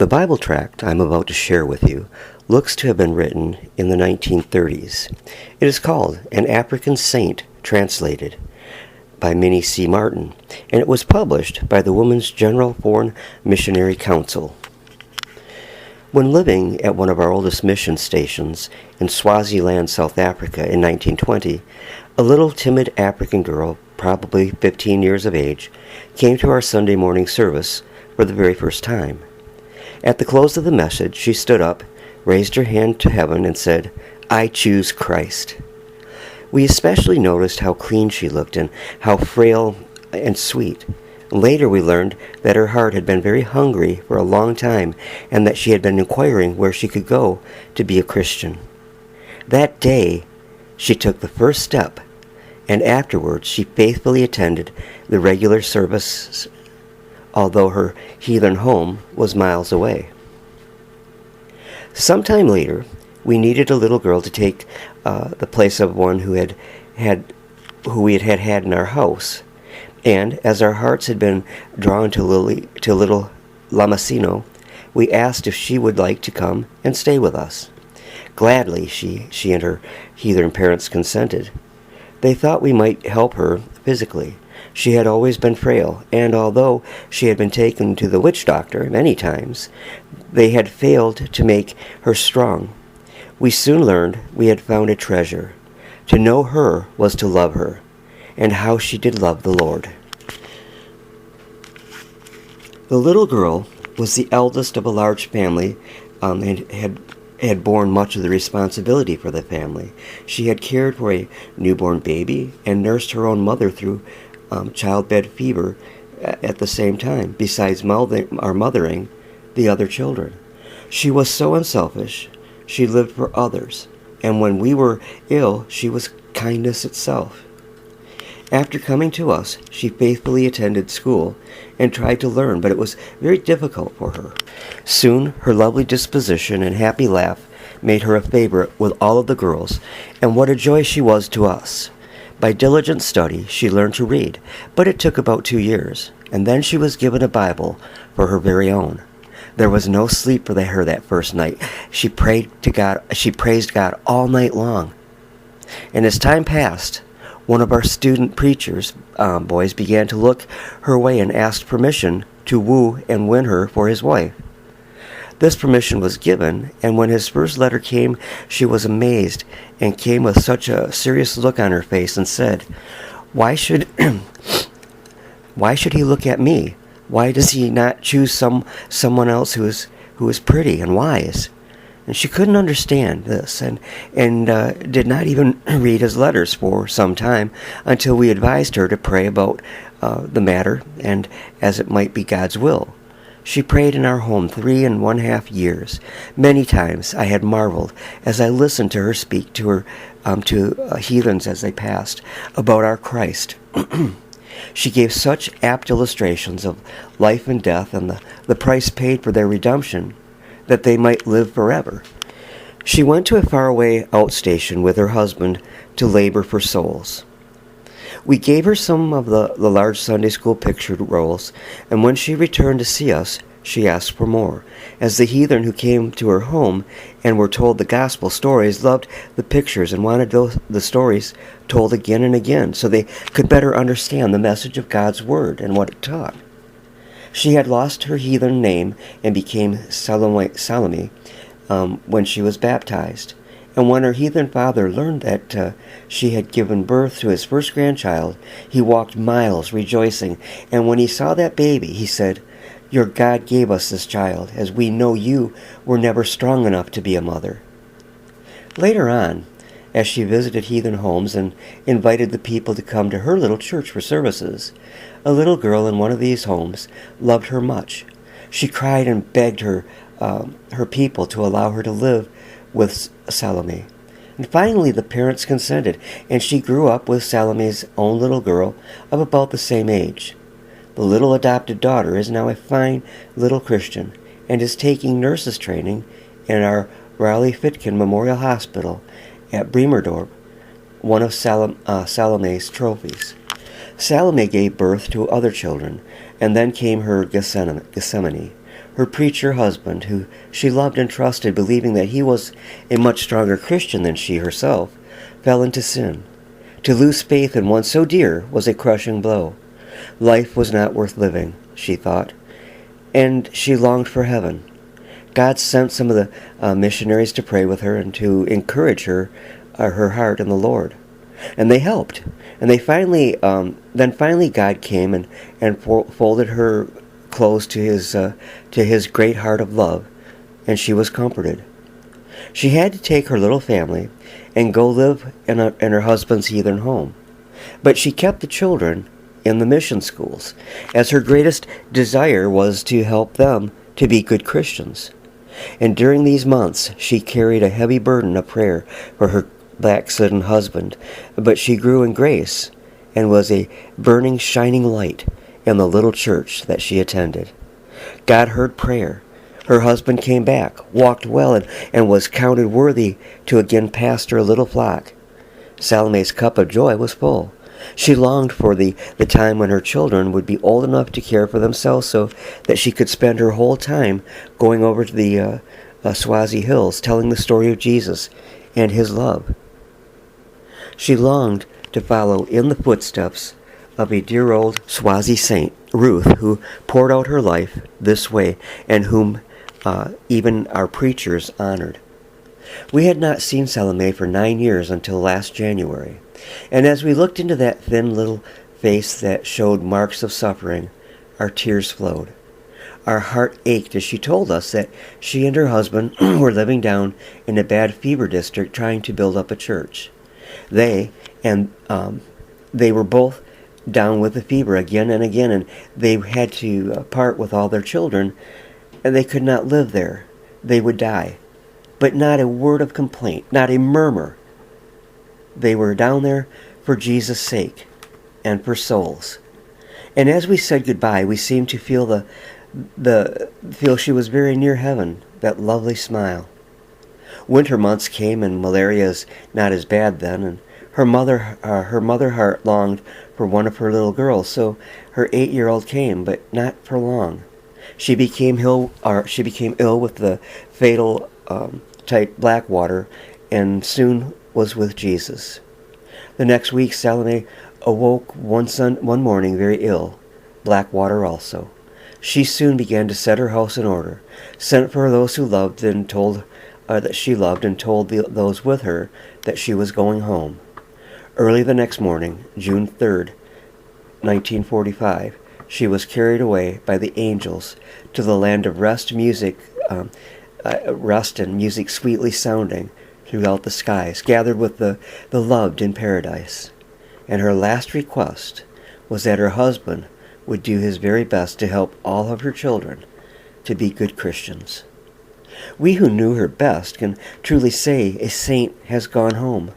The Bible tract I'm about to share with you looks to have been written in the 1930s. It is called An African Saint Translated by Minnie C. Martin, and it was published by the Women's General Foreign Missionary Council. When living at one of our oldest mission stations in Swaziland, South Africa in 1920, a little timid African girl, probably 15 years of age, came to our Sunday morning service for the very first time. At the close of the message, she stood up, raised her hand to heaven, and said, "I choose Christ." We especially noticed how clean she looked and how frail and sweet. Later we learned that her heart had been very hungry for a long time and that she had been inquiring where she could go to be a Christian. That day, she took the first step, and afterwards she faithfully attended the regular services, although her heathen home was miles away. Sometime later, we needed a little girl to take the place of one who we had in our house, and as our hearts had been drawn to little Lamasino, we asked if she would like to come and stay with us. Gladly, she and her heathen parents consented. They thought we might help her physically. She had always been frail, and although she had been taken to the witch doctor many times, they had failed to make her strong. We soon learned we had found a treasure. To know her was to love her, and how she did love the Lord. The little girl was the eldest of a large family and had borne much of the responsibility for the family. She had cared for a newborn baby and nursed her own mother through childbed fever at the same time, besides mothering the other children. She was so unselfish. She lived for others, and when we were ill, she was kindness itself. After coming to us, she faithfully attended school and tried to learn, but it was very difficult for her. Soon, her lovely disposition and happy laugh made her a favorite with all of the girls, and what a joy she was to us. By diligent study, she learned to read, but it took about 2 years, and then she was given a Bible for her very own. There was no sleep for her that first night. She praised God all night long. And as time passed, one of our student preachers, boys, began to look her way and asked permission to woo and win her for his wife. This permission was given, and when his first letter came, she was amazed and came with such a serious look on her face and said, why should he look at me? Why does he not choose someone else who is pretty and wise? And she couldn't understand this and did not even read his letters for some time until we advised her to pray about the matter and as it might be God's will. She prayed in our home 3.5 years. Many times I had marveled as I listened to her speak to heathens as they passed about our Christ. She gave such apt illustrations of life and death and the price paid for their redemption that they might live forever. She went to a faraway outstation with her husband to labor for souls. We gave her some of the large Sunday school pictured rolls, and when she returned to see us, she asked for more, as the heathen who came to her home and were told the gospel stories loved the pictures and wanted the stories told again and again so they could better understand the message of God's word and what it taught. She had lost her heathen name and became Salome when she was baptized. And when her heathen father learned that she had given birth to his first grandchild, he walked miles rejoicing. And when he saw that baby, he said, "Your God gave us this child, as we know you were never strong enough to be a mother." Later on, as she visited heathen homes and invited the people to come to her little church for services, a little girl in one of these homes loved her much. She cried and begged her people to allow her to live with Salome. And finally the parents consented, and she grew up with Salome's own little girl of about the same age. The little adopted daughter is now a fine little Christian and is taking nurses training in our Raleigh-Fitkin Memorial Hospital at Bremerdorp, one of Salome's trophies. Salome gave birth to other children, and then came her Gethsemane. Her preacher husband, who she loved and trusted, believing that he was a much stronger Christian than she herself, fell into sin. To lose faith in one so dear was a crushing blow. Life was not worth living, she thought, and she longed for heaven. God sent some of the missionaries to pray with her and to encourage her heart in the Lord. And they helped. And they finally God came and folded her close to his great heart of love, and she was comforted. She had to take her little family and go live in her husband's heathen home. But she kept the children in the mission schools, as her greatest desire was to help them to be good Christians. And during these months, she carried a heavy burden of prayer for her backslidden husband, but she grew in grace and was a burning, shining light in the little church that she attended. God heard prayer. Her husband came back, walked well, and was counted worthy to again pastor a little flock. Salome's cup of joy was full. She longed for the time when her children would be old enough to care for themselves so that she could spend her whole time going over to the Swazi Hills telling the story of Jesus and his love. She longed to follow in the footsteps of a dear old Swazi saint, Ruth, who poured out her life this way and whom even our preachers honored. We had not seen Salome for 9 years until last January, and as we looked into that thin little face that showed marks of suffering, our tears flowed. Our heart ached as she told us that she and her husband were living down in a bad fever district trying to build up a church. They were both down with the fever again and again, and they had to part with all their children, and they could not live there. They would die. But not a word of complaint, not a murmur. They were down there for Jesus' sake and for souls. And as we said goodbye, we seemed to feel feel she was very near heaven, that lovely smile. Winter months came, and malaria is not as bad then, and her mother heart longed for one of her little girls, so her 8-year-old came, but not for long. She became ill with the fatal type Blackwater, and soon was with Jesus. The next week, Salome awoke one morning very ill, Blackwater also. She soon began to set her house in order, sent for those who loved and told that she loved, and told those with her that she was going home. Early the next morning, June 3rd, 1945, she was carried away by the angels to the land of rest and music sweetly sounding throughout the skies, gathered with the loved in paradise. And her last request was that her husband would do his very best to help all of her children to be good Christians. We who knew her best can truly say a saint has gone home.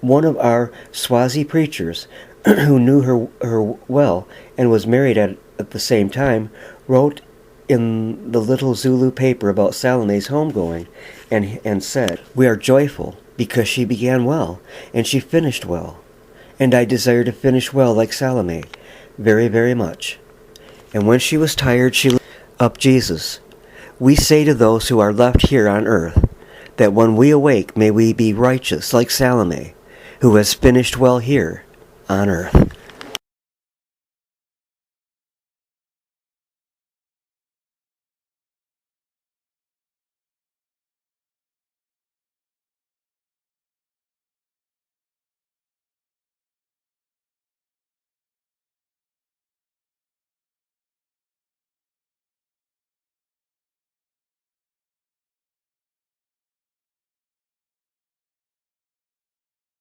One of our Swazi preachers, who knew her well and was married at the same time, wrote in the little Zulu paper about Salome's homegoing and said, "We are joyful because she began well and she finished well. And I desire to finish well like Salome, very, very much. And when she was tired, she lifted up Jesus. We say to those who are left here on earth, that when we awake, may we be righteous like Salome, who has finished well here on earth."